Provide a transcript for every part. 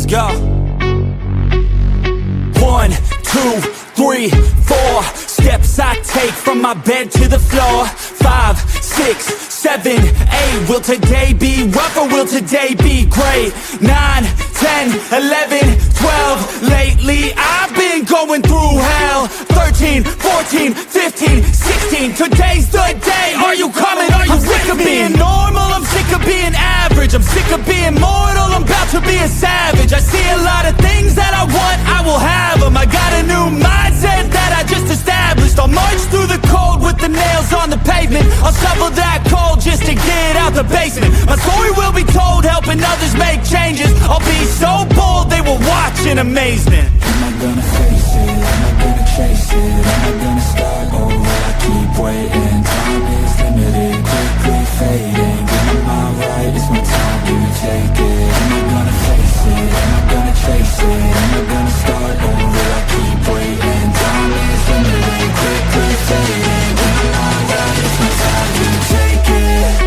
go. 1, 2, 3, 4 steps I take from my bed to the floor. 5, 6, 7, 8. Will today be rough or will today be great? 9, 10, 11, 12. Lately I've been going through hell. 13, 14, 15, 16. Today's the day. Are you coming? Are you I'm sick of being normal? I'm sick of being average. I'm sick of being mortal. I'm about to be a savage. I see a lot of things that I want, I will have them. I got a new mindset that I just established. I'll march through the cold with the nails on the pavement. I'll shovel that coal just to get out the basement. My story will be told, helping others make changes. I'll be so bold, they will watch in amazement. Am I gonna face it? Am I gonna chase it? Am I gonna start over? I keep waiting. Time is limited, quickly fading. Get my mind right, it's my time to take it. Am I gonna face it? Am I gonna chase it? Am I gonna start over? I keep waiting. Time is limited, quickly fading. Get my mind right, it's my time to take it.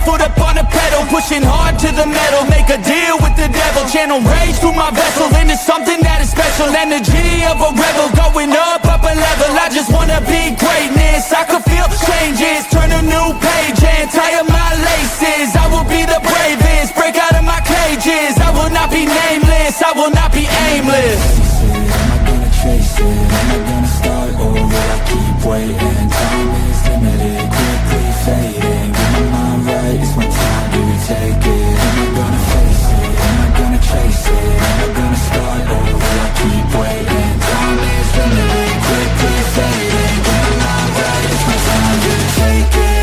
Foot up on the pedal, pushing hard to the metal. Make a deal with the devil, channel rage through my vessel into something that is special. Energy of a rebel, going up a level. I just wanna be greatness, I could feel changes. Turn a new page and tie up my laces. I will be the bravest, break out of my cages. I will not be nameless, I will not be aimless. Am I gonna chase it? Am I gonna start over? I keep waiting. Time is limited, quickly fading. Get my mind right, it's my time to take it. Am I gonna face it? Am I gonna chase it? Am I gonna start over? I keep waiting. Time is limited, quickly fading. Get my mind right, it's my time to take it.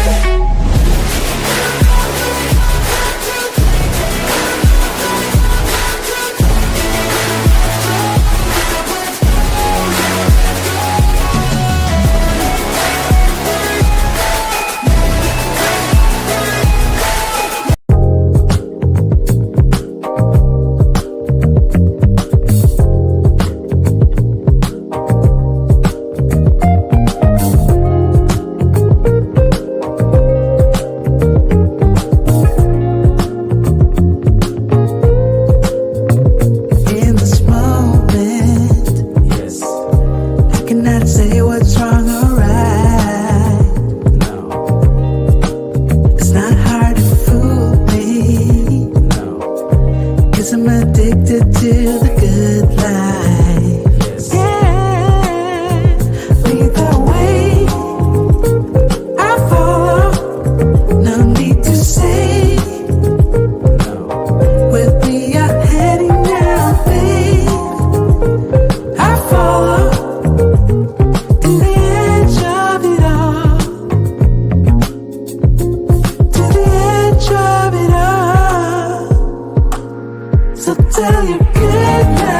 So tell you good night.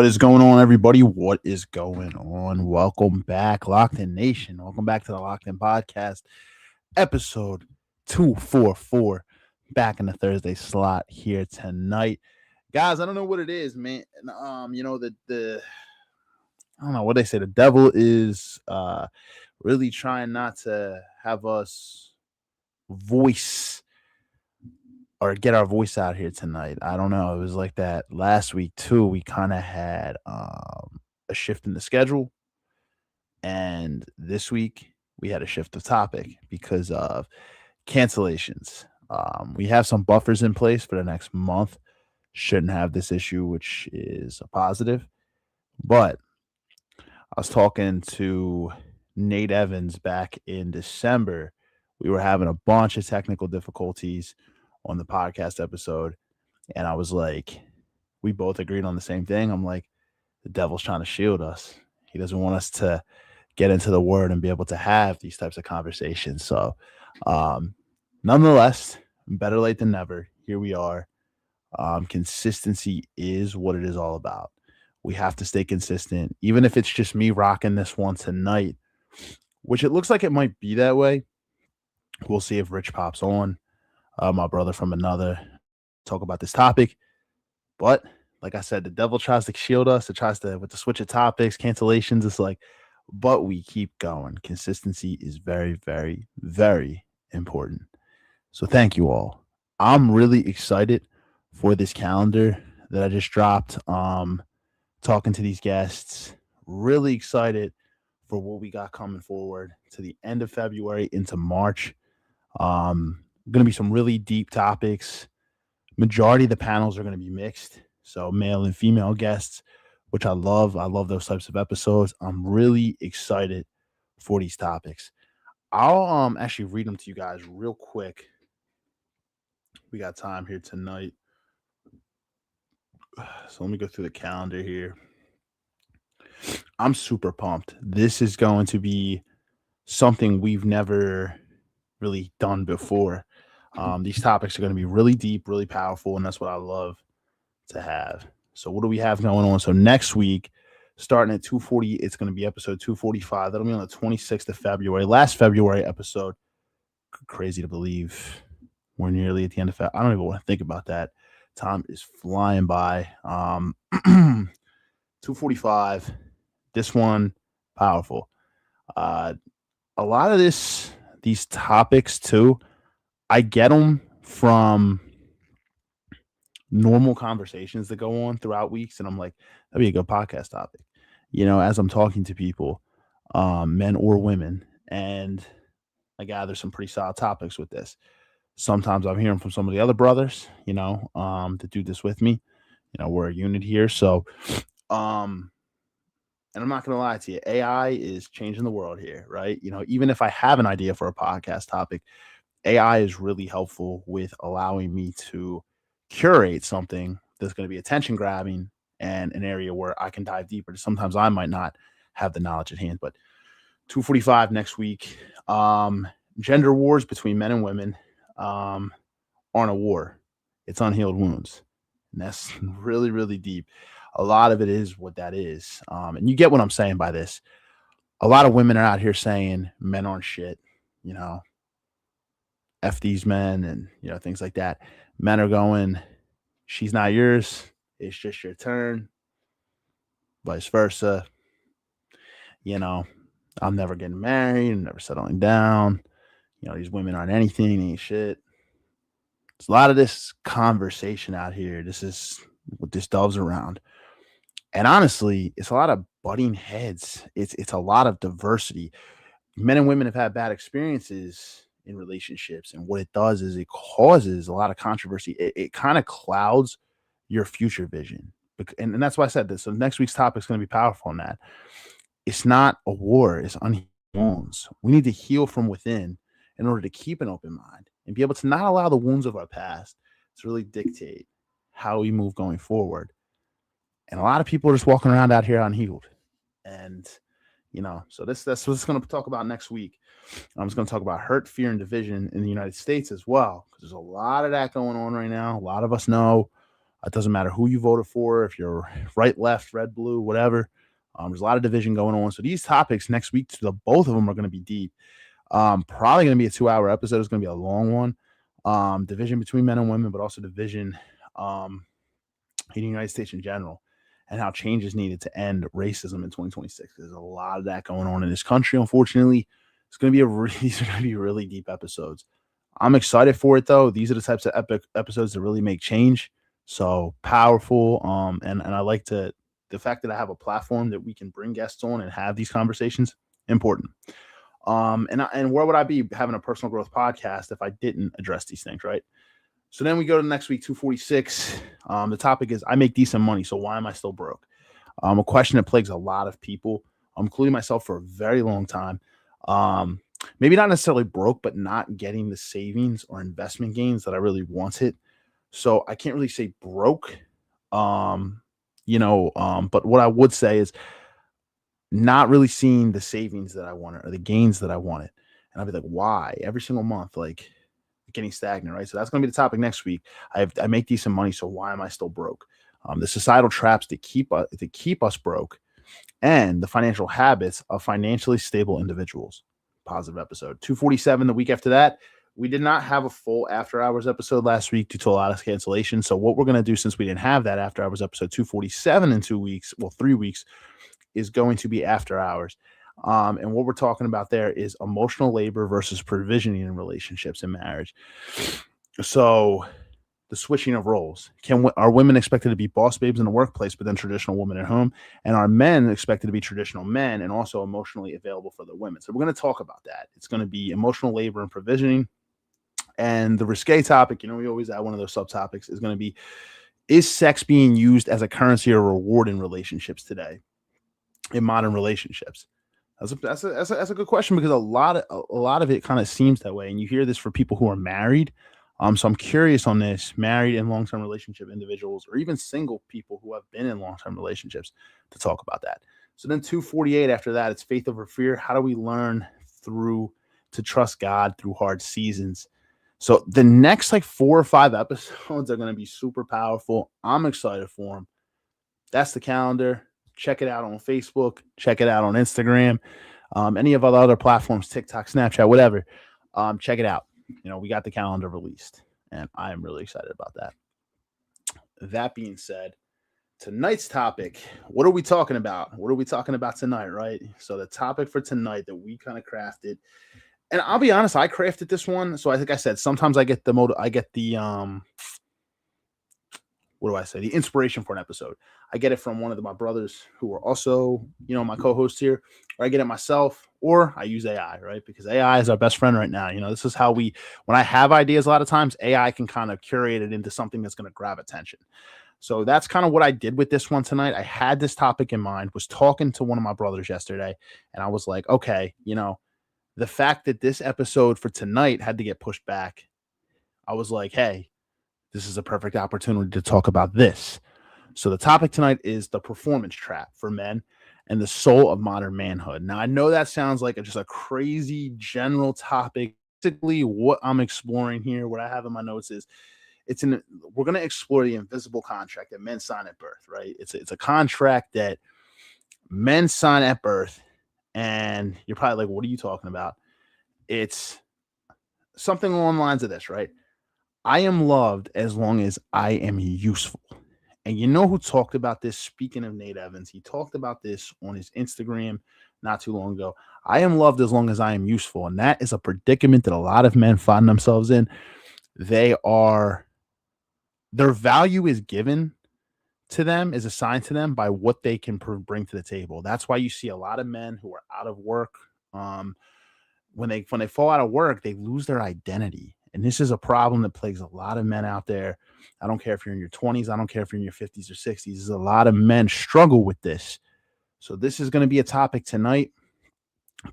What is going on, everybody? What is going on? Welcome back, Locked In Nation. Welcome back to the Locked In Podcast, episode 244. Back in the Thursday slot here tonight. Guys, I don't know what it is, man. The I don't know what they say. The devil is really trying not to have us voice or get our voice out here tonight. I don't know. It was like that last week too. We kind of had a shift in the schedule, and this week we had a shift of topic because of cancellations. We have some buffers in place for the next month. Shouldn't have this issue, which is a positive. But I was talking to Nate Evans back in December. We were having a bunch of technical difficulties on the podcast episode. And I was like, we both agreed on the same thing. I'm like, the devil's trying to shield us. He doesn't want us to get into the word and be able to have these types of conversations. So nonetheless, better late than never. Here we are. Consistency is what it is all about. We have to stay consistent, even if it's just me rocking this one tonight, which it looks like it might be that way. We'll see if Rich pops on. My brother from another, talk about this topic. But like I said, the devil tries to shield us. It tries to, with the switch of topics, cancellations. It's like, but we keep going. Consistency is very, very, very important. So thank you all. I'm really excited for this calendar that I just dropped. Talking to these guests, really excited for what we got coming forward to the end of February into March. Going to be some really deep topics. Majority of the panels are going to be mixed, so male and female guests, which I love. I love those types of episodes. I'm really excited for these topics. I'll actually read them to you guys real quick. We got time here tonight, so let me go through the calendar here. I'm super pumped. This is going to be something we've never really done before. These topics are going to be really deep, really powerful, and that's what I love to have. So what do we have going on? So next week, starting at 2:40, it's going to be episode 245. That'll be on the 26th of February. Last February episode. Crazy to believe we're nearly at the end of February. I don't even want to think about that. Time is flying by. 245. This one, powerful. A lot of these topics too, I get them from normal conversations that go on throughout weeks, and I'm like, that'd be a good podcast topic. As I'm talking to people, men or women, and I gather some pretty solid topics with this. Sometimes I'm hearing from some of the other brothers, that do this with me. We're a unit here. So, and I'm not going to lie to you, AI is changing the world here, right? Even if I have an idea for a podcast topic, AI is really helpful with allowing me to curate something that's going to be attention grabbing and an area where I can dive deeper. Sometimes I might not have the knowledge at hand, but 245 next week. Gender wars between men and women aren't a war. It's unhealed wounds. And that's really, really deep. A lot of it is what that is. And you get what I'm saying by this. A lot of women are out here saying men aren't shit, F these men and, things like that. Men are going, she's not yours. It's just your turn. Vice versa. I'm never getting married. I'm never settling down. These women aren't anything. They ain't shit. There's a lot of this conversation out here. This is what this doves around. And honestly, it's a lot of butting heads. It's a lot of diversity. Men and women have had bad experiences in relationships, and what it does is it causes a lot of controversy. It kind of clouds your future vision, and that's why I said this. So next week's topic is going to be powerful on that. It's not a war. It's unhealed wounds. We need to heal from within in order to keep an open mind and be able to not allow the wounds of our past to really dictate how we move going forward. And a lot of people are just walking around out here unhealed. And, so that's what it's going to talk about next week. I'm just going to talk about hurt, fear, and division in the United States as well, because there's a lot of that going on right now. A lot of us know It doesn't matter who you voted for, if you're right, left, red, blue, whatever. There's a lot of division going on. So these topics next week, both of them are going to be deep. Probably going to be a 2-hour episode. It's going to be a long one. Division between men and women, but also division in the United States in general, and how change is needed to end racism in 2026. There's a lot of that going on in this country. Unfortunately, these are going to be really deep episodes. I'm excited for it though. These are the types of epic episodes that really make change. So powerful. And I like the fact that I have a platform that we can bring guests on and have these conversations. Important. And where would I be having a personal growth podcast if I didn't address these things, right? So then we go to next week, 246. The topic is I make decent money, so why am I still broke? A question that plagues a lot of people, including myself, for a very long time. Maybe not necessarily broke, but not getting the savings or investment gains that I really wanted. So I can't really say broke, but what I would say is not really seeing the savings that I wanted or the gains that I wanted. And I'll be like, why? Every single month, like getting stagnant, right? So that's going to be the topic next week. I make decent money, so why am I still broke? The societal traps that keep us broke, and the financial habits of financially stable individuals. Positive episode. 247 the week after that. We did not have a full after hours episode last week due to a lot of cancellations. So what we're going to do, since we didn't have that after hours episode 247 in 3 weeks, is going to be after hours. And what we're talking about there is emotional labor versus provisioning in relationships and marriage. So the switching of roles. Are women expected to be boss babes in the workplace, but then traditional women at home? And are men expected to be traditional men and also emotionally available for the women? So we're going to talk about that. It's going to be emotional labor and provisioning. And the risque topic, we always add one of those subtopics, is going to be, is sex being used as a currency or reward in relationships today, in modern relationships? That's a good question, because a lot of it kind of seems that way, and you hear this for people who are married. So I'm curious on this: married and long-term relationship individuals, or even single people who have been in long-term relationships, to talk about that. So then 248 after that, it's faith over fear. How do we learn to trust God through hard seasons? So the next 4 or 5 episodes are going to be super powerful. I'm excited for them. That's the calendar. Check it out on Facebook. Check it out on Instagram. Any of our other platforms, TikTok, Snapchat, whatever. Check it out. We got the calendar released, and I am really excited about that. That being said, tonight's topic, what are we talking about? What are we talking about tonight, right? So the topic for tonight that we kind of crafted, and I'll be honest, I crafted this one. So I think I said sometimes I get the the inspiration for an episode. I get it from one of my brothers who are also, my co-hosts here, or I get it myself, or I use AI, right? Because AI is our best friend right now. This is how when I have ideas, a lot of times AI can kind of curate it into something that's going to grab attention. So that's kind of what I did with this one tonight. I had this topic in mind, was talking to one of my brothers yesterday, and I was like, okay, the fact that this episode for tonight had to get pushed back, I was like, hey, this is a perfect opportunity to talk about this. So the topic tonight is the performance trap for men and the soul of modern manhood. Now, I know that sounds like just a crazy general topic. Basically, what I'm exploring here, what I have in my notes is, we're going to explore the invisible contract that men sign at birth, right? It's a contract that men sign at birth, and you're probably like, what are you talking about? It's something along the lines of this, right? I am loved as long as I am useful. And you know who talked about this? Speaking of Nate Evans, he talked about this on his Instagram not too long ago. I am loved as long as I am useful. And that is a predicament that a lot of men find themselves in. Their value is given to them, is assigned to them by what they can bring to the table. That's why you see a lot of men who are out of work. When they fall out of work, they lose their identity. And this is a problem that plagues a lot of men out there. I don't care if you're in your 20s. I don't care if you're in your 50s or 60s. There's a lot of men struggle with this. So this is going to be a topic tonight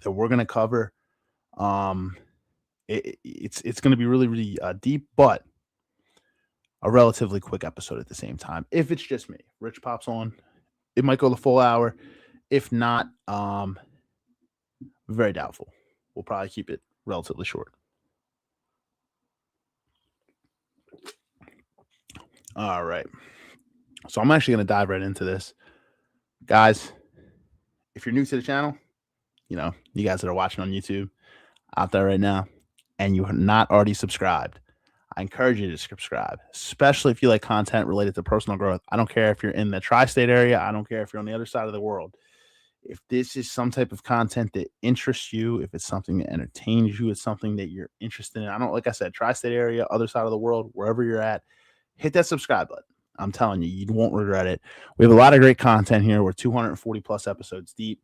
that we're going to cover. It's going to be really, really deep, but a relatively quick episode at the same time. If it's just me, Rich pops on, it might go the full hour. If not, very doubtful. We'll probably keep it relatively short. All right. So I'm actually going to dive right into this. Guys, if you're new to the channel, you guys that are watching on YouTube out there right now, and you are not already subscribed, I encourage you to subscribe, especially if you like content related to personal growth. I don't care if you're in the tri-state area. I don't care if you're on the other side of the world. If this is some type of content that interests you, if it's something that entertains you, it's something that you're interested in. Like I said, tri-state area, other side of the world, wherever you're at, hit that subscribe button. I'm telling you, you won't regret it. We have a lot of great content here. We're 240 plus episodes deep.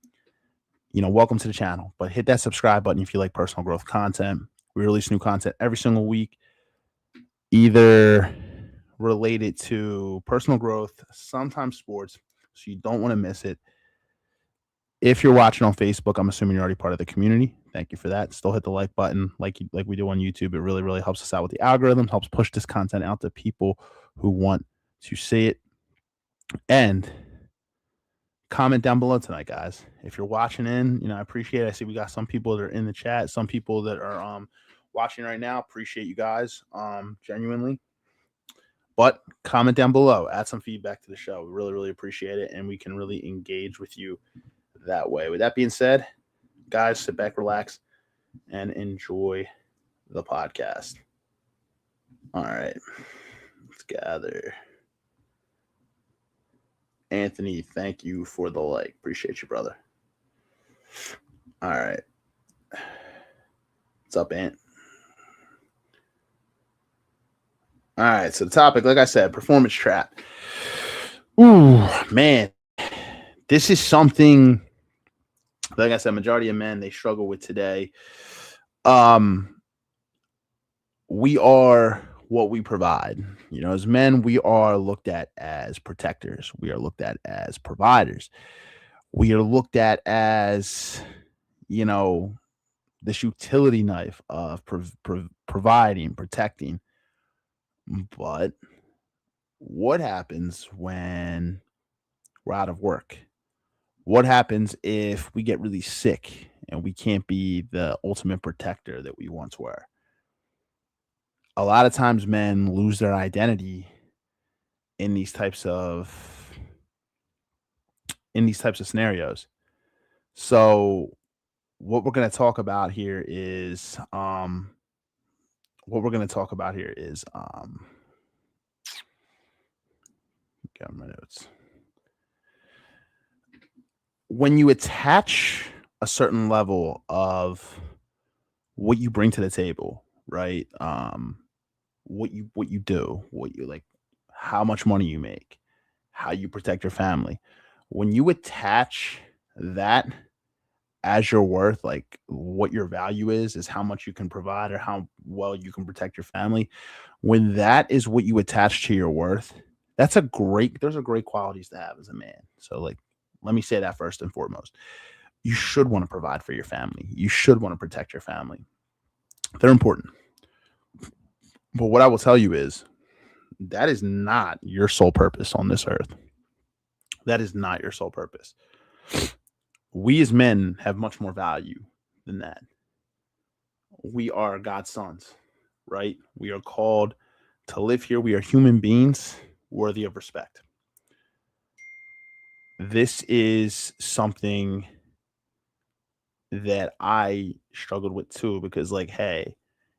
Welcome to the channel, but hit that subscribe button if you like personal growth content. We release new content every single week, either related to personal growth, sometimes sports, so you don't want to miss it. If you're watching on Facebook, I'm assuming you're already part of the community. Thank you for that. Still hit the like button like we do on YouTube. It really, really helps us out with the algorithm, helps push this content out to people who want to see it. And comment down below tonight, guys. If you're watching in, I appreciate it. I see we got some people that are in the chat, some people that are watching right now. Appreciate you guys, genuinely. But comment down below, add some feedback to the show. We really, really appreciate it, and we can really engage with you that way. With that being said, guys, sit back, relax, and enjoy the podcast. All right, let's gather. Anthony, thank you for the like. Appreciate you, brother. All right. What's up, Ant? All right, so the topic, like I said, performance trap. Ooh, man. This is something, like I said, majority of men, they struggle with today. We are what we provide. As men, we are looked at as protectors. We are looked at as providers. We are looked at as, this utility knife of providing, protecting. But what happens when we're out of work? What happens if we get really sick and we can't be the ultimate protector that we once were? A lot of times men lose their identity in these types of scenarios. So what we're going to talk about here is got my notes. When you attach a certain level of what you bring to the table, right? What you do, what you like, how much money you make, how you protect your family. When you attach that as your worth, like what your value is how much you can provide or how well you can protect your family. When that is what you attach to your worth, those are great qualities to have as a man. So like, let me say that first and foremost. You should want to provide for your family. You should want to protect your family. They're important. But what I will tell you is that is not your sole purpose on this earth. That is not your sole purpose. We as men have much more value than that. We are God's sons, right? We are called to live here. We are human beings worthy of respect. This is something that I struggled with too, because like, hey,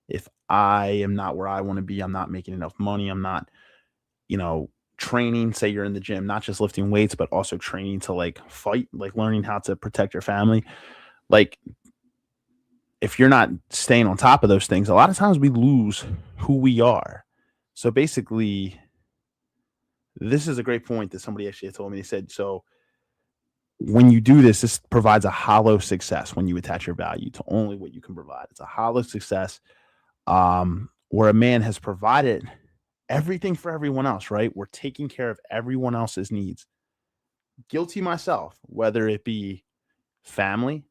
if I am not where I want to be, I'm not making enough money, I'm not, training, say you're in the gym, not just lifting weights, but also training to like fight, like learning how to protect your family. Like if you're not staying on top of those things, a lot of times we lose who we are. So basically, this is a great point that somebody actually told me. They said, so when you do this, this provides a hollow success when you attach your value to only what you can provide. It's a hollow success where a man has provided everything for everyone else, right? We're taking care of everyone else's needs. Guilty myself, whether it be family,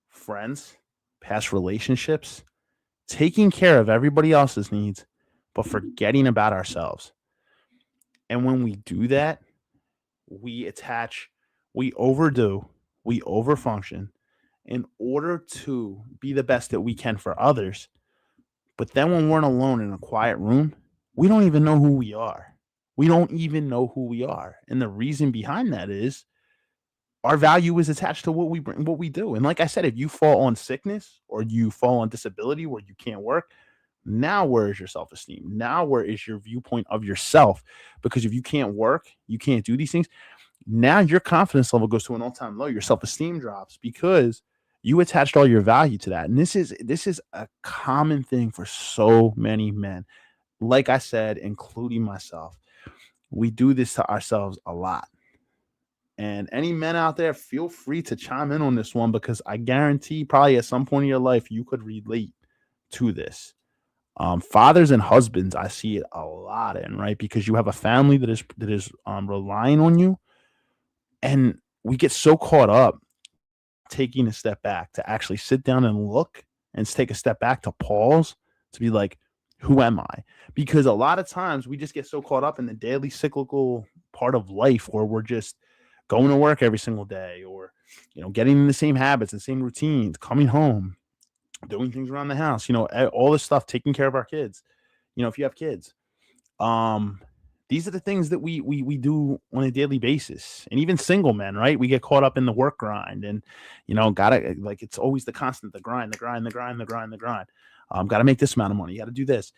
friends, past relationships, taking care of everybody else's needs, but forgetting about ourselves. And when we do that, we overdo, we overfunction in order to be the best that we can for others. But then when we're alone in a quiet room, we don't even know who we are. We don't even know who we are. And the reason behind that is our value is attached to what we bring, what we do. And like I said, if you fall on sickness or you fall on disability where you can't work, now where is your self-esteem? Now where is your viewpoint of yourself? Because if you can't work, you can't do these things. Now your confidence level goes to an all-time low. Your self-esteem drops because you attached all your value to that. And this is a common thing for so many men. Like I said, including myself, we do this to ourselves a lot. And any men out there, feel free to chime in on this one because I guarantee probably at some point in your life you could relate to this. Fathers and husbands, I see it a lot in, right? Because you have a family that is relying on you, and we get so caught up taking a step back to actually sit down and look and take a step back to pause to be like, who am I? Because a lot of times we just get so caught up in the daily cyclical part of life where we're just going to work every single day, or getting in the same habits and same routines, coming home, doing things around the house, all this stuff, taking care of our kids, if you have kids. These are the things that we do on a daily basis. And even single men, right? We get caught up in the work grind and, gotta, like, it's always the constant, the grind. Gotta make this amount of money. You gotta do this.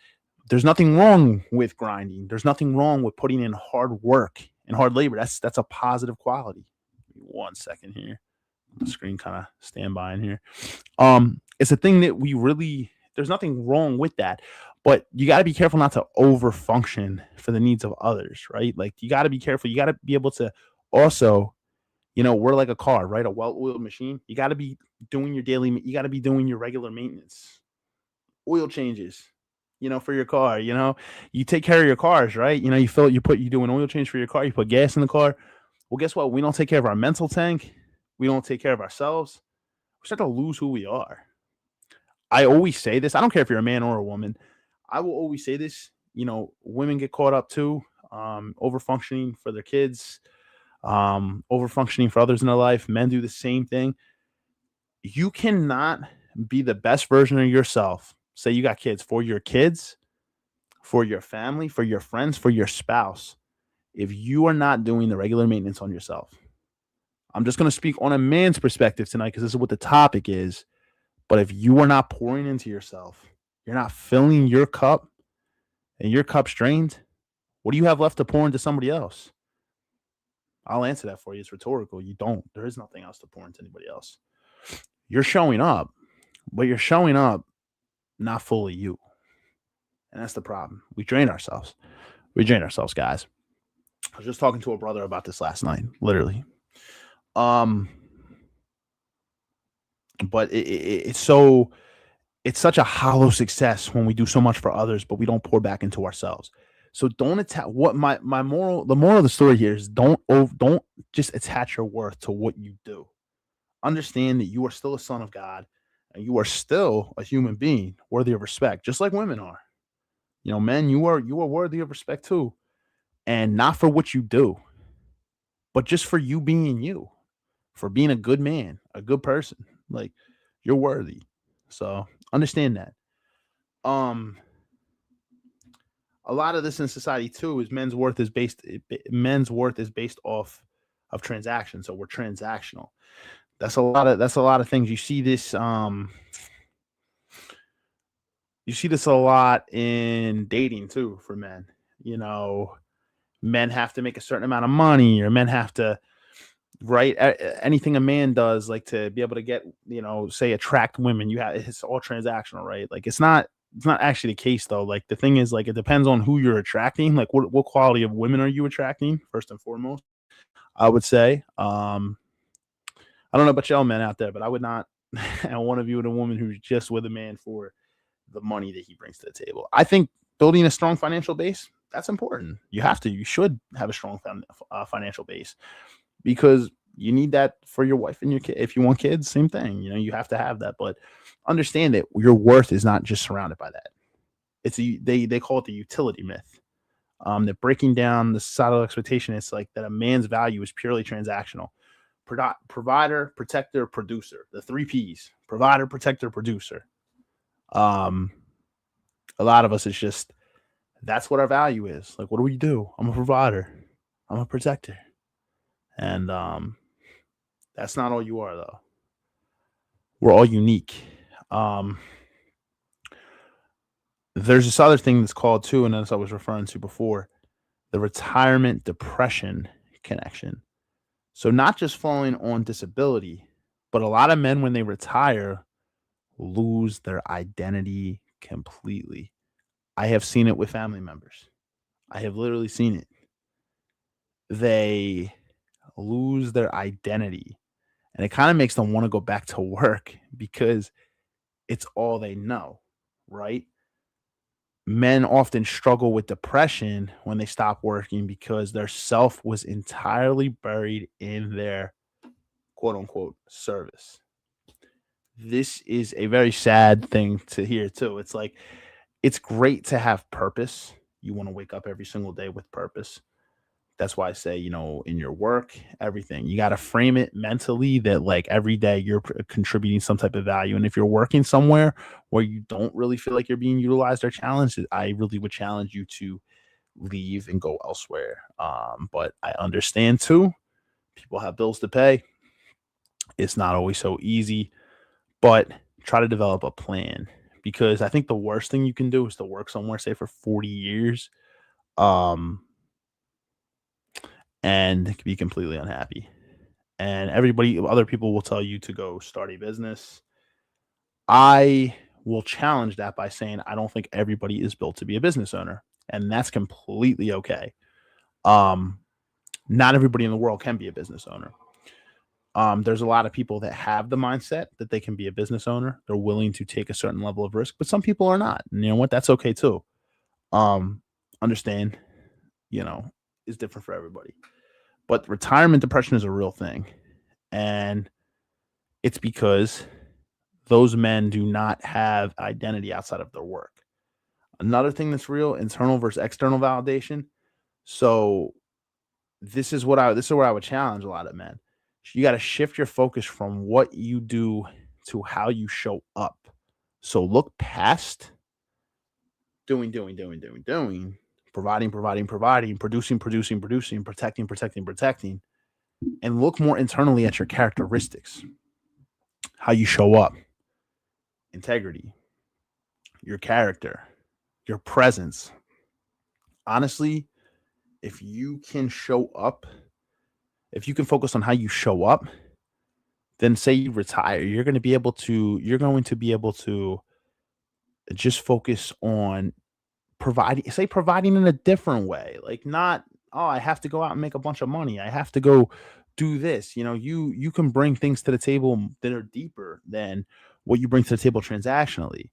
There's nothing wrong with grinding. There's nothing wrong with putting in hard work and hard labor. That's a positive quality. 1 second here. The screen kind of stand by in here. It's a thing that there's nothing wrong with that, but you got to be careful not to over function for the needs of others, right? Like, you got to be careful. You got to be able to also, we're like a car, right? A well-oiled machine. You got to be doing you got to be doing your regular maintenance, oil changes, for your car. You take care of your cars, right? You do an oil change for your car, you put gas in the car. Well, guess what? We don't take care of our mental tank. We don't take care of ourselves. We start to lose who we are. I always say this. I don't care if you're a man or a woman. I will always say this. Women get caught up too, over functioning for their kids, over functioning for others in their life. Men do the same thing. You cannot be the best version of yourself. Say you got kids, for your family, for your friends, for your spouse, if you are not doing the regular maintenance on yourself. I'm just going to speak on a man's perspective tonight because this is what the topic is. But if you are not pouring into yourself, you're not filling your cup, and your cup's drained, what do you have left to pour into somebody else? I'll answer that for you. It's rhetorical. You don't. There is nothing else to pour into anybody else. You're showing up, but you're showing up not fully you. And that's the problem. We drain ourselves. Guys. I was just talking to a brother about this last night, literally. But it's such a hollow success when we do so much for others, but we don't pour back into ourselves. So don't attack the moral of the story here is don't just attach your worth to what you do. Understand that you are still a son of God and you are still a human being worthy of respect, just like women are. Men, you are worthy of respect too. And not for what you do, but just for you being you, for being a good man, a good person. Like, you're worthy. So understand that. A lot of this in society too is men's worth is based off of transaction. So we're transactional. That's a lot of things. You see this a lot in dating too for men. Men have to make a certain amount of money, or men have to, right? Anything a man does, like to be able to get, say attract women, it's all transactional, right? Like it's not actually the case though. Like the thing is, like, it depends on who you're attracting. Like what quality of women are you attracting first and foremost? I would say, I don't know about y'all men out there, but I would not want to be with a woman who's just with a man for the money that he brings to the table. I think building a strong financial base, that's important. You should have a strong financial base, because you need that for your wife and your kid. If you want kids, same thing. You have to have that. But understand that your worth is not just surrounded by that. They call it the utility myth. That breaking down the societal expectation, it's like that a man's value is purely transactional. Provider, protector, producer. The 3 Ps: provider, protector, producer. A lot of us, it's just That's what our value is. Like, what do we do? I'm a provider. I'm a protector. And that's not all you are, though. We're all unique. Um, there's this other thing that's called too, and as I was referring to before, the retirement depression connection. So not just falling on disability, but a lot of men when they retire lose their identity completely. I have seen it with family members. I have literally seen it. They lose their identity, and it kind of makes them want to go back to work because it's all they know, right? Men often struggle with depression when they stop working because their self was entirely buried in their quote unquote service. This is a very sad thing to hear too. It's like it's great to have purpose. You want to wake up every single day with purpose. That's why I say, in your work, everything, you got to frame it mentally that like every day you're contributing some type of value. And if you're working somewhere where you don't really feel like you're being utilized or challenged, I really would challenge you to leave and go elsewhere. But I understand too, people have bills to pay. It's not always so easy, but try to develop a plan because I think the worst thing you can do is to work somewhere, say for 40 years. And be completely unhappy. And other people will tell you to go start a business. I will challenge that by saying I don't think everybody is built to be a business owner, and that's completely okay. Not everybody in the world can be a business owner. There's a lot of people that have the mindset that they can be a business owner. They're willing to take a certain level of risk, but some people are not. And you know what? That's okay too. Understand, is different for everybody. But retirement depression is a real thing. And it's because those men do not have identity outside of their work. Another thing that's real, internal versus external validation. So this is where I would challenge a lot of men. You got to shift your focus from what you do to how you show up. So look past doing, providing, producing, protecting, and look more internally at your characteristics, how you show up, integrity, your character, your presence. Honestly, if you can focus on how you show up, then say you retire, you're going to be able to just focus on providing in a different way. Like not, oh, I have to go out and make a bunch of money. I have to go do this. You can bring things to the table that are deeper than what you bring to the table transactionally.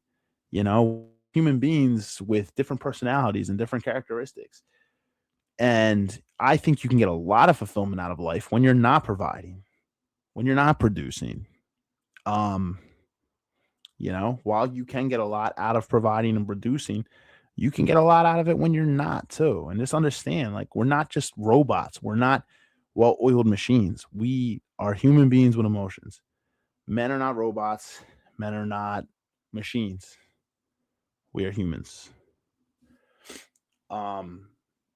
Human beings with different personalities and different characteristics. And I think you can get a lot of fulfillment out of life when you're not providing, when you're not producing. While you can get a lot out of providing and producing, you can get a lot out of it when you're not too. And just understand, like, we're not just robots. We're not well-oiled machines. We are human beings with emotions. Men are not robots. Men are not machines. We are humans.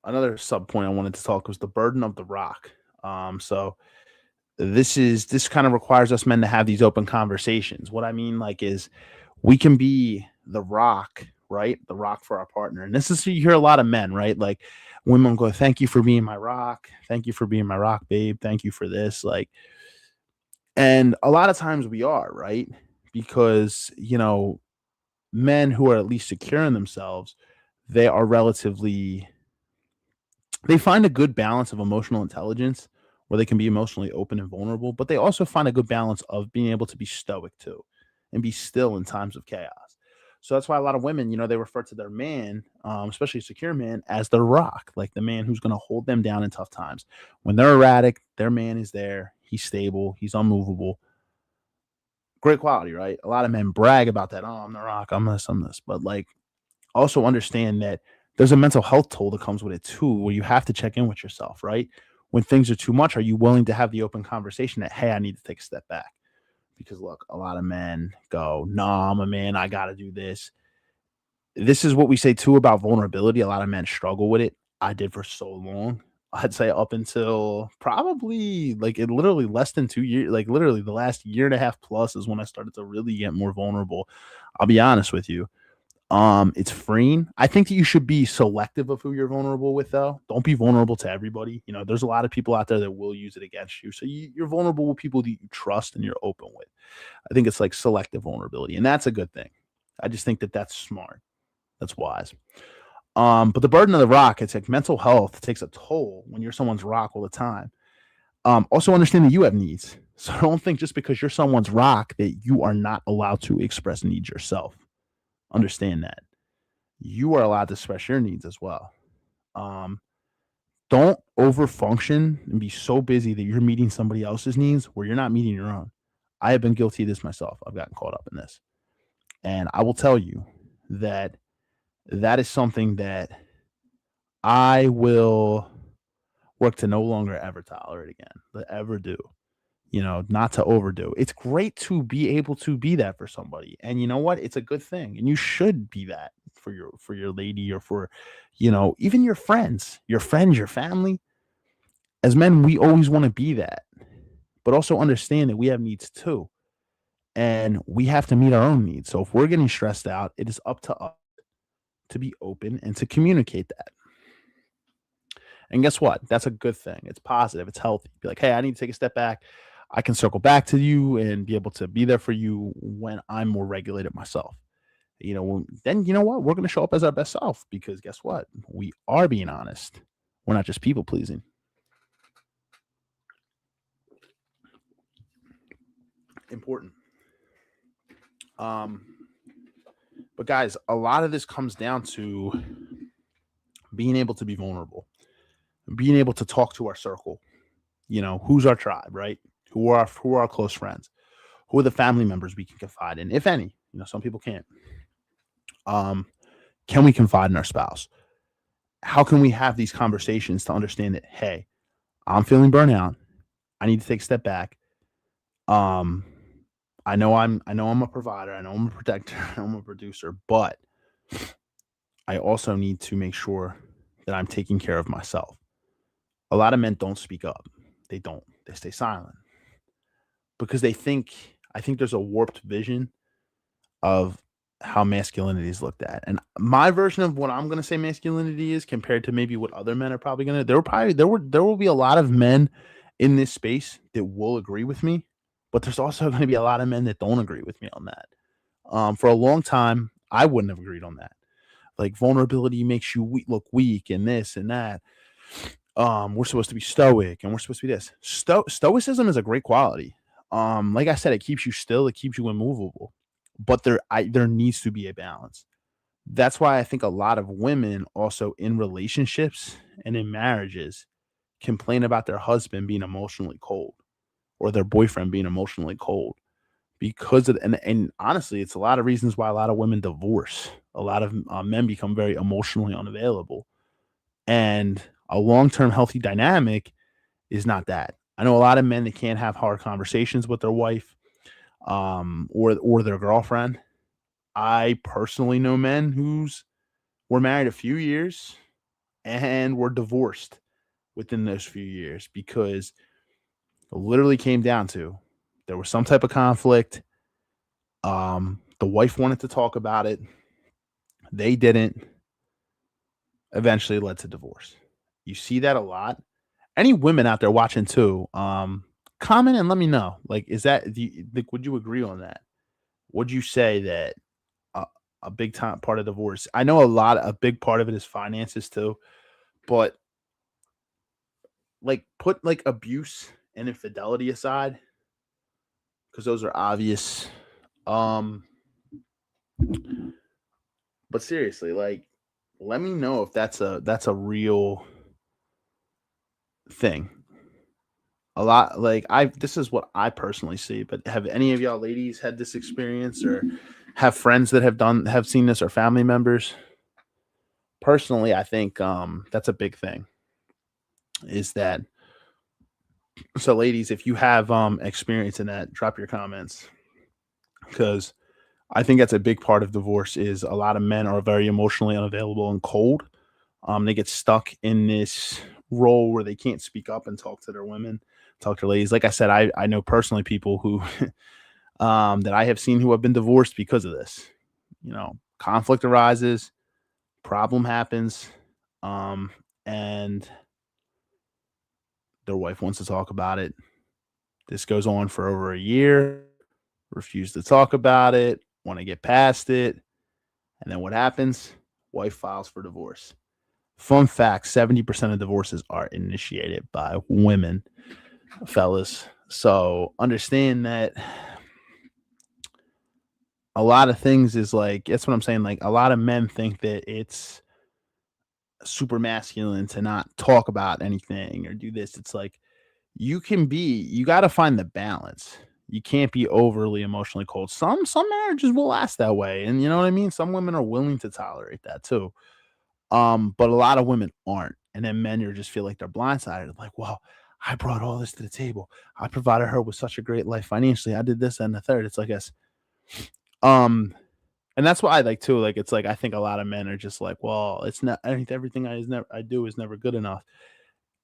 Another sub point I wanted to talk was the burden of the rock. So this kind of requires us men to have these open conversations. What I mean, like, is we can be the rock, right? The rock for our partner. And this is, you hear a lot of men, right? Like women go, thank you for being my rock. Thank you for being my rock, babe. Thank you for this. Like, and a lot of times we are, right? Because, men who are at least secure in themselves, they find a good balance of emotional intelligence where they can be emotionally open and vulnerable, but they also find a good balance of being able to be stoic too and be still in times of chaos. So that's why a lot of women, they refer to their man, especially a secure man, as their rock, like the man who's going to hold them down in tough times. When they're erratic, their man is there. He's stable. He's unmovable. Great quality, right? A lot of men brag about that. Oh, I'm the rock. I'm this. But like, also understand that there's a mental health toll that comes with it too, where you have to check in with yourself, right? When things are too much, are you willing to have the open conversation that, hey, I need to take a step back? Because look, a lot of men go, no, I'm a man. I got to do this. this is what we say too about vulnerability. A lot of men struggle with it. I did for so long. I'd say up until probably like it literally less than 2 years, like literally the last year and a half plus is when I started to really get more vulnerable. I'll be honest with you. It's freeing. I think that you should be selective of who you're vulnerable with, though. Don't be vulnerable to everybody. You know, there's a lot of people out there that will use it against you. So you're vulnerable with people that you trust and you're open with. I think it's like selective vulnerability, and that's a good thing. I just think that that's smart. That's wise. But the burden of the rock, it's like mental health takes a toll when you're someone's rock all the time. Also understand that you have needs. So don't think just because you're someone's rock that you are not allowed to express needs yourself. Understand that you are allowed to express your needs as well. Um, don't overfunction and be so busy that you're meeting somebody else's needs where you're not meeting your own. I have been guilty of this myself. I've gotten caught up in this. And I will tell you that that is something that I will work to no longer ever tolerate again, to ever do. You know, not to overdo. It's great to be able to be that for somebody. And you know what? It's a good thing. And you should be that for your lady or for, you know, even your friends, your family. As men, we always want to be that. But also understand that we have needs too. And we have to meet our own needs. So if we're getting stressed out, it is up to us to be open and to communicate that. And guess what? That's a good thing. It's positive. It's healthy. Be like, hey, I need to take a step back. I can circle back to you and be able to be there for you when I'm more regulated myself. You know, then you know what? We're going to show up as our best self because guess what? We are being honest. We're not just people pleasing. Important. But guys, a lot of this comes down to being able to be vulnerable, being able to talk to our circle. You know, who's our tribe, right? Who are our close friends? Who are the family members we can confide in, if any? You know, some people can't. Can we confide in our spouse? How can we have these conversations to understand that, hey, I'm feeling burnout. I need to take a step back. I know I'm a provider. I know I'm a protector. I know I'm a producer, but I also need to make sure that I'm taking care of myself. A lot of men don't speak up. They don't. They stay silent because I think there's a warped vision of how masculinity is looked at. And my version of what I'm going to say masculinity is compared to maybe what other men are probably going to, there will be a lot of men in this space that will agree with me, but there's also going to be a lot of men that don't agree with me on that. For a long time, I wouldn't have agreed on that. Like vulnerability makes you look weak and this and that. We're supposed to be stoic and we're supposed to be this. Stoicism is a great quality. Like I said, it keeps you still, it keeps you immovable. But there needs to be a balance. That's why I think a lot of women also in relationships and in marriages complain about their husband being emotionally cold or their boyfriend being emotionally cold because of and honestly, it's a lot of reasons why a lot of women divorce. A lot of men become very emotionally unavailable, and a long-term healthy dynamic is not that. I know a lot of men that can't have hard conversations with their wife or their girlfriend. I personally know men who's were married a few years and were divorced within those few years because it literally came down to there was some type of conflict. The wife wanted to talk about it. They didn't. Eventually led to divorce. You see that a lot. Any women out there watching too, comment and let me know. Like, would you agree on that? Would you say that a big time part of divorce? I know a big part of it is finances too, but like put like abuse and infidelity aside because those are obvious. But seriously, like, let me know if that's a real thing. A lot like this is what I personally see, but have any of y'all ladies had this experience or have friends that have seen this or family members? Personally, I think that's a big thing. Is that so ladies, if you have experience in that, drop your comments because I think that's a big part of divorce is a lot of men are very emotionally unavailable and cold. They get stuck in this role where they can't speak up and talk to their women, talk to ladies. Like I said, I know personally people who that I have seen who have been divorced because of this. Conflict arises, problem happens, um, and their wife wants to talk about it. This goes on for over a year, refuse to talk about it, want to get past it. And then what happens? Wife files for divorce. Fun fact, 70% of divorces are initiated by women, fellas. So understand that a lot of things is like, that's what I'm saying. Like, a lot of men think that it's super masculine to not talk about anything or do this. It's like, you got to find the balance. You can't be overly emotionally cold. Some marriages will last that way. And you know what I mean? Some women are willing to tolerate that too. But a lot of women aren't. And then men are just feel like they're blindsided. Like, well, I brought all this to the table. I provided her with such a great life financially. I did this and the third. It's like, yes. And that's what I like too. Like, it's like, I think a lot of men are just like, well, it's not everything I do is never good enough.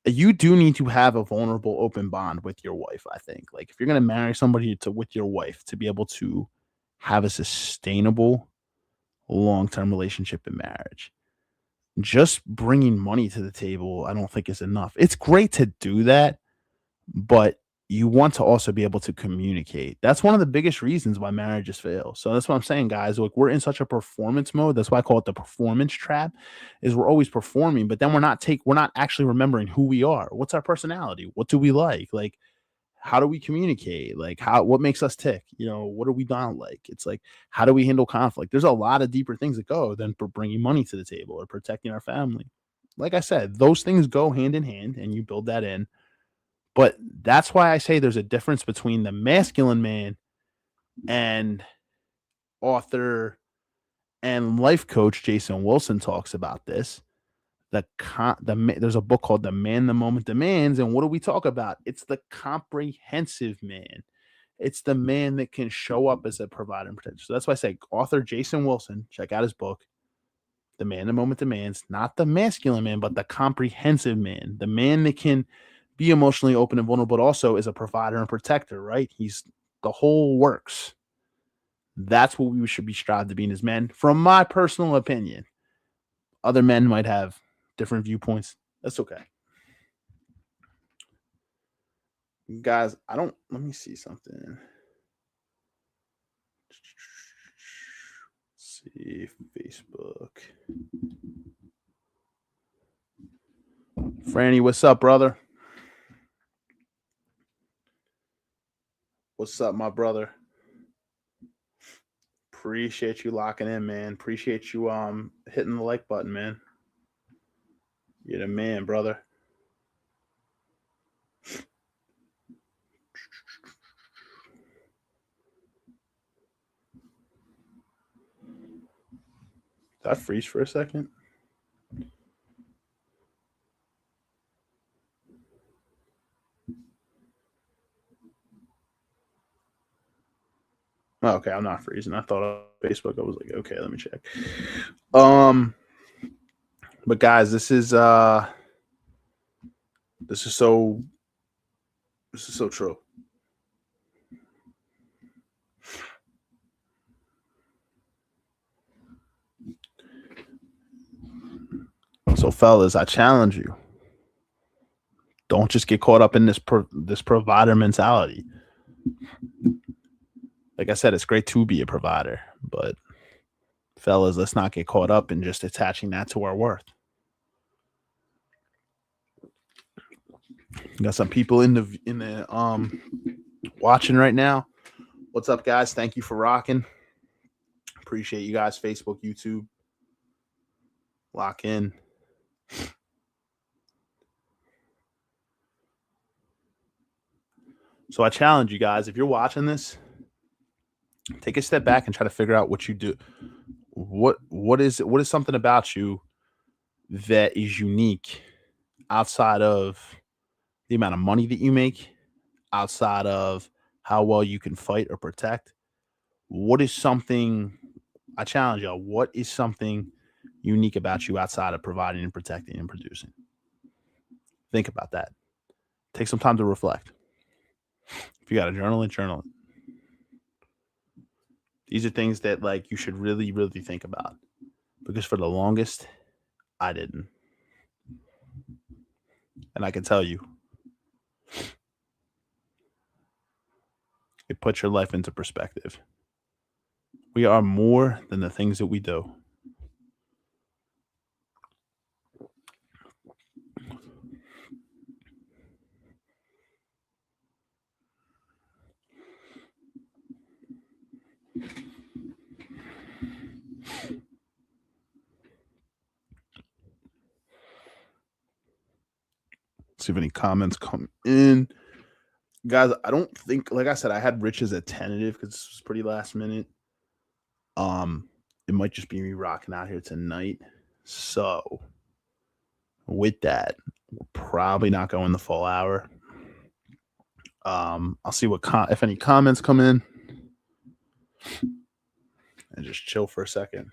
You do need to have a vulnerable, open bond with your wife. I think, like, if you're going to marry somebody with your wife to be able to have a sustainable, long-term relationship in marriage, just bringing money to the table, I don't think is enough. It's great to do that, but you want to also be able to communicate. That's one of the biggest reasons why marriages fail. So that's what I'm saying, guys. Like, we're in such a performance mode. That's why I call it the performance trap. Is we're always performing, but then we're not actually remembering who we are. What's our personality? What do we like? Like, how do we communicate? Like, what makes us tick? What are we not like? It's like, how do we handle conflict? There's a lot of deeper things that go than for bringing money to the table or protecting our family. Like I said, those things go hand in hand, and you build that in. But that's why I say there's a difference between the masculine man and author and life coach Jason Wilson talks about this. There's a book called The Man the Moment Demands, and what do we talk about? It's the comprehensive man. It's the man that can show up as a provider and protector. So that's why I say author Jason Wilson, check out his book, The Man the Moment Demands, not the masculine man, but the comprehensive man, the man that can be emotionally open and vulnerable, but also is a provider and protector, right? He's the whole works. That's what we should be strived to be as men, from my personal opinion. Other men might have different viewpoints. That's okay. Guys, let me see something. Let's see, Facebook. Franny, what's up, brother? What's up, my brother? Appreciate you locking in, man. Appreciate you hitting the like button, man. You're the man, brother. Did I freeze for a second? Oh, okay, I'm not freezing. I thought on Facebook I was like, okay, let me check. But guys, this is so true. So fellas, I challenge you. Don't just get caught up in this provider mentality. Like I said, it's great to be a provider, but fellas, let's not get caught up in just attaching that to our worth. Got some people in the watching right now. What's up, guys? Thank you for rocking. Appreciate you guys. Facebook, YouTube. Lock in. So I challenge you guys, if you're watching this, take a step back and try to figure out what you do. What is something about you that is unique outside of the amount of money that you make, outside of how well you can fight or protect? what is something, I challenge y'all, what is something unique about you outside of providing and protecting and producing? Think about that. Take some time to reflect. If you got a journal it. These are things that like you should really, really think about. Because for the longest, I didn't. And I can tell you, it puts your life into perspective. We are more than the things that we do. See if any comments come in. Guys, I don't think, like I said, I had Rich as a tentative because this was pretty last minute. It might just be me rocking out here tonight. So with that, we're probably not going the full hour. I'll see what if any comments come in, and just chill for a second.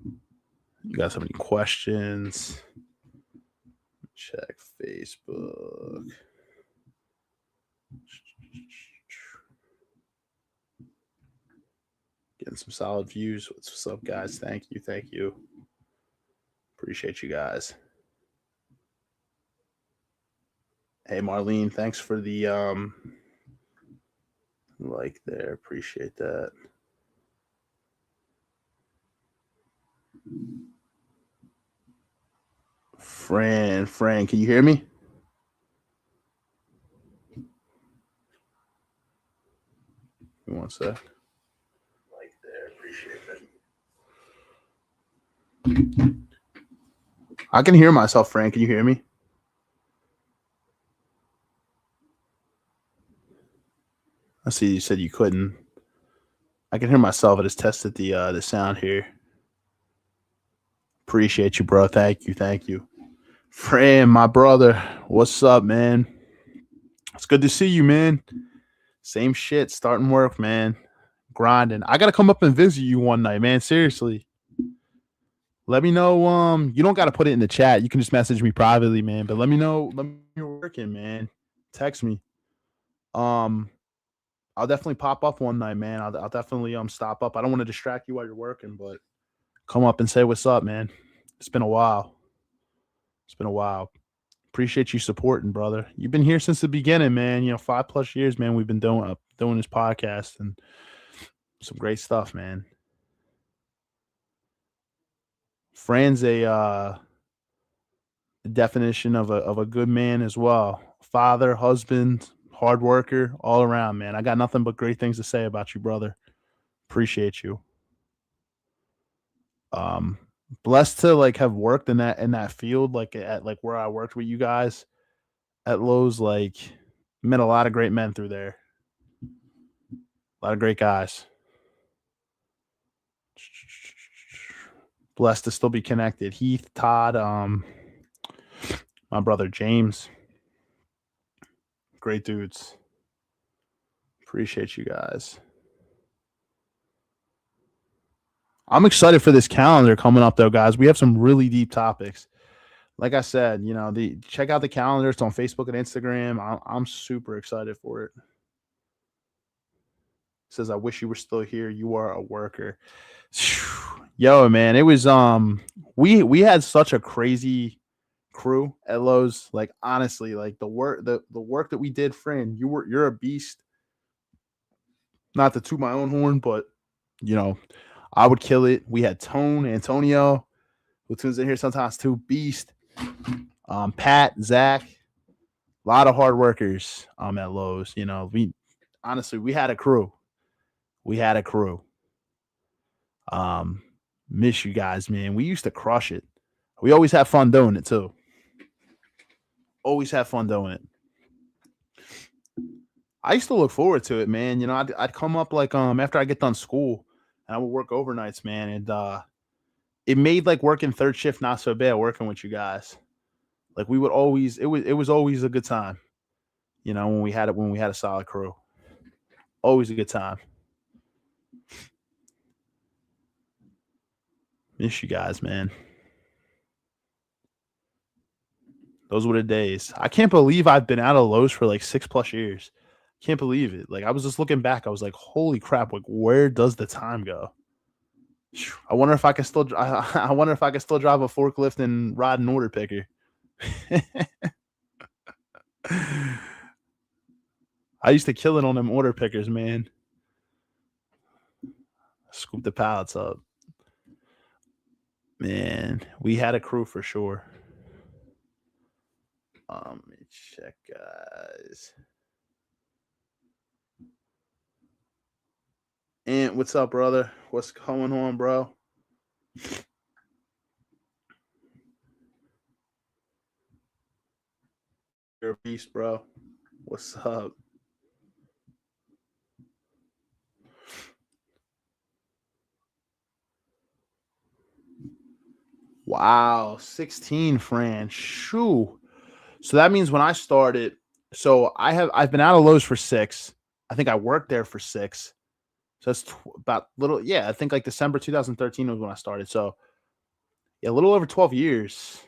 You guys have any questions? Check Facebook. Getting some solid views. What's up, guys? Thank you. Appreciate you guys. Hey, Marlene, thanks for the like there. Appreciate that. Fran, can you hear me? One sec. Like there, appreciate that. I can hear myself, Fran. Can you hear me? I see you said you couldn't. I can hear myself. I just tested the sound here. Appreciate you, bro. Thank you. Fran, my brother, what's up, man? It's good to see you, man. Same shit, starting work, man. Grinding. I gotta come up and visit you one night, man. Seriously. Let me know. You don't gotta put it in the chat. You can just message me privately, man. But let me know you're working, man. Text me. I'll definitely pop up one night, man. I'll definitely stop up. I don't want to distract you while you're working, but come up and say what's up, man. It's been a while. Appreciate you supporting, brother. You've been here since the beginning, man. 5+ years, man. We've been doing this podcast and some great stuff, man. Fran's a definition of a good man as well. Father, husband, hard worker, all around, man. I got nothing but great things to say about you, brother. Appreciate you. Blessed to like have worked in that field, like at like where I worked with you guys at Lowe's. Like met a lot of great men through there. A lot of great guys. Blessed to still be connected. Heath, Todd, my brother James. Great dudes. Appreciate you guys. I'm excited for this calendar coming up, though, guys. We have some really deep topics. Like I said, check out the calendar. It's on Facebook and Instagram. I'm super excited for it. It says, I wish you were still here. You are a worker. Yo, man, it was we had such a crazy crew at Lowe's. Like honestly, like the work that we did, friend. You're a beast. Not to toot my own horn, but I would kill it. We had Antonio, who tunes in here sometimes too. Beast, Pat, Zach, a lot of hard workers at Lowe's. We had a crew. Miss you guys, man. We used to crush it. We always have fun doing it too. I used to look forward to it, man. I'd come up like after I get done school. And I would work overnights, man, and it made like working third shift not so bad working with you guys. Like we would always, it was always a good time, when we had a solid crew. Always a good time. Miss you guys, man. Those were the days. I can't believe I've been out of Lowe's for like 6+ years. Can't believe it. Like I was just looking back. I was like, holy crap! Like where does the time go? I wonder if I can still. I wonder if I can still drive a forklift and ride an order picker. I used to kill it on them order pickers, man. Scoop the pallets up. Man, we had a crew for sure. Let me check, guys. And what's up, brother? What's going on, bro? You're a beast, bro. What's up? Wow, 16, Fran. Shoo. So that means when I started, so I've been out of Lowe's for 6. I think I worked there for 6. So that's about little, yeah. I think like December 2013 was when I started. So yeah, a little over 12 years.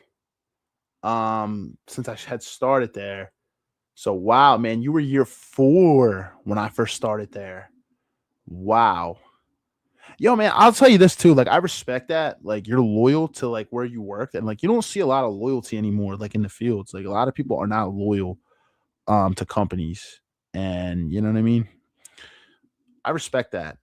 Since I had started there. So wow, man, you were year 4 when I first started there. Wow. Yo, man, I'll tell you this too. Like, I respect that. Like, you're loyal to like where you worked, and like you don't see a lot of loyalty anymore, like in the fields. Like a lot of people are not loyal to companies. And you know what I mean? I respect that.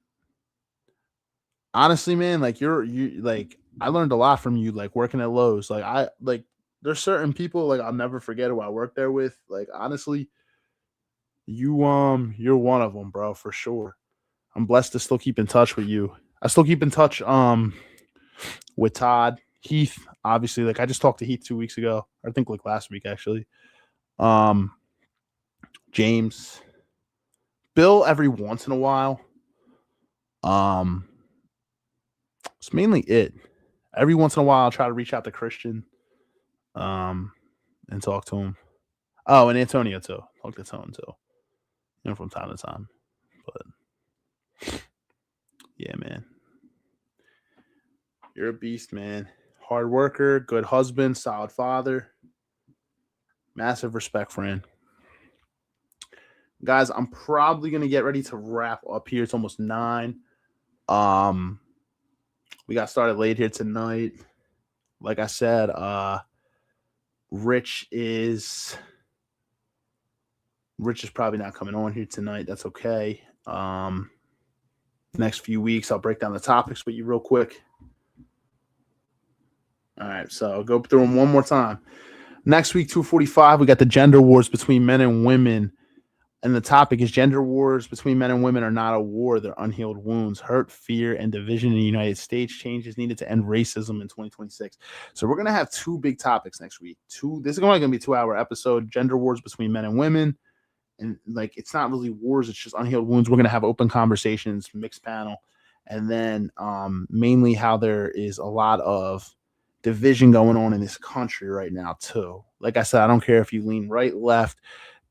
Honestly, man, like you like I learned a lot from you, like working at Lowe's. Like I like there's certain people like I'll never forget who I worked there with. Like honestly, you're one of them, bro, for sure. I'm blessed to still keep in touch with you. I still keep in touch with Todd, Heath, obviously. Like I just talked to Heath 2 weeks ago. I think like last week actually. Um James, Bill every once in a while. Um it's mainly it. Every once in a while I'll try to reach out to Christian um and talk to him. Oh, and Antonio too. Talk to Tone too. From time to time. But yeah, man. You're a beast, man. Hard worker, good husband, solid father. Massive respect, friend. Guys, I'm probably gonna get ready to wrap up here. It's almost 9. Um, we got started late here tonight. Like I said, Rich is probably not coming on here tonight. That's okay. Next few weeks, I'll break down the topics with you real quick. All right, so I'll go through them one more time. Next week, 245, we got the gender wars between men and women. And the topic is gender wars between men and women are not a war. They're unhealed wounds, hurt, fear, and division in the United States. Changes needed to end racism in 2026. So we're going to have 2 big topics next week. This is only going to be a 2-hour episode. Gender wars between men and women. And like, it's not really wars. It's just unhealed wounds. We're going to have open conversations, mixed panel. And then mainly how there is a lot of division going on in this country right now too. Like I said, I don't care if you lean right, left,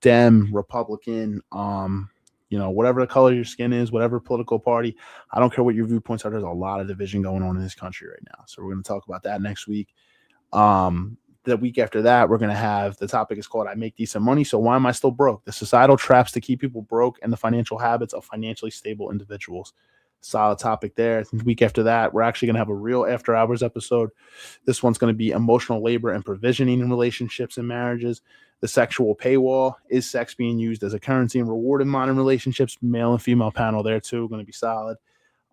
Dem, Republican, whatever the color of your skin is, whatever political party. I don't care what your viewpoints are. There's a lot of division going on in this country right now. So we're going to talk about that next week. The week after that, we're going to have the topic is called I Make Decent Money. So why am I still broke? The societal traps to keep people broke and the financial habits of financially stable individuals. Solid topic there. The week after that, we're actually going to have a real after hours episode. This one's going to be emotional labor and provisioning in relationships and marriages. The sexual paywall. Is sex being used as a currency and reward in modern relationships? Male and female panel there too. Going to be solid.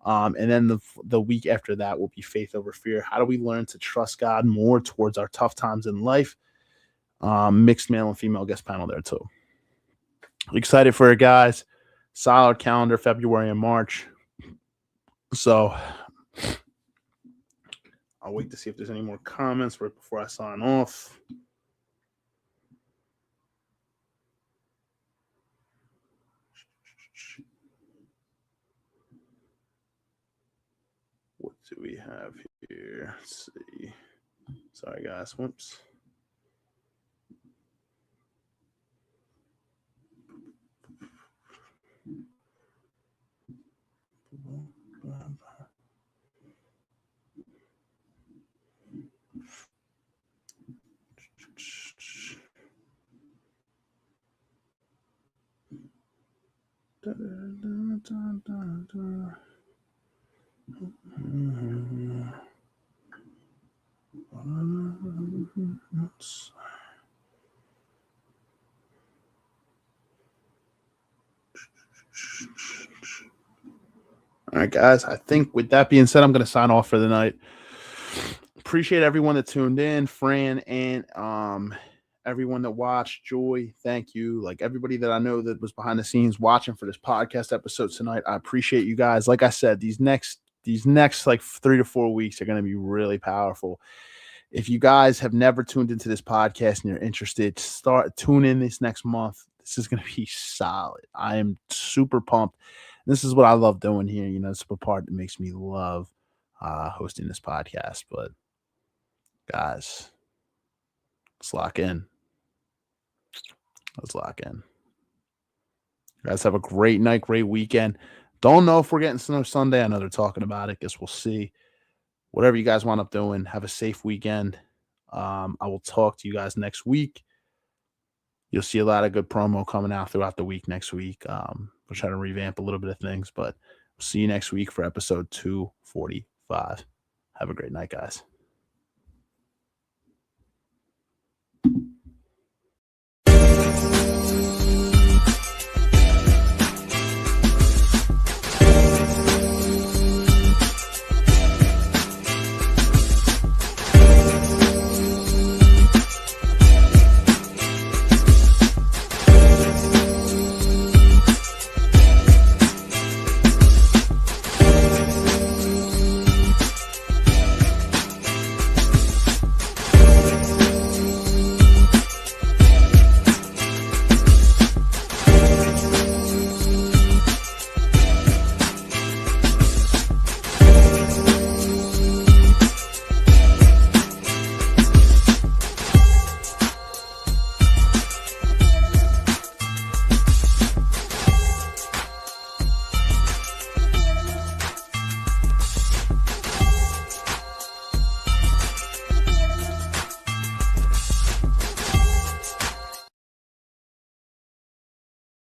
And then the week after that will be faith over fear. How do we learn to trust God more towards our tough times in life? Mixed male and female guest panel there too. Excited for it, guys. Solid calendar, February and March. So I'll wait to see if there's any more comments right before I sign off. What do we have here? Let's see. Sorry, guys. Whoops. All right, guys. I think with that being said, I'm going to sign off for the night. Appreciate everyone that tuned in, Fran, and everyone that watched. Joy, thank you. Like everybody that I know that was behind the scenes watching for this podcast episode tonight. I appreciate you guys. Like I said, these next like 3 to 4 weeks are going to be really powerful. If you guys have never tuned into this podcast and you're interested, tune in this next month. This is going to be solid. I am super pumped. This is what I love doing here. You know, it's the part that makes me love hosting this podcast. But guys, let's lock in. Let's lock in. You guys have a great night, great weekend. Don't know if we're getting snow Sunday. I know they're talking about it. Guess we'll see. Whatever you guys wind up doing, have a safe weekend. I will talk to you guys next week. You'll see a lot of good promo coming out throughout the week next week. We'll try to revamp a little bit of things, but we'll see you next week for episode 245. Have a great night, guys.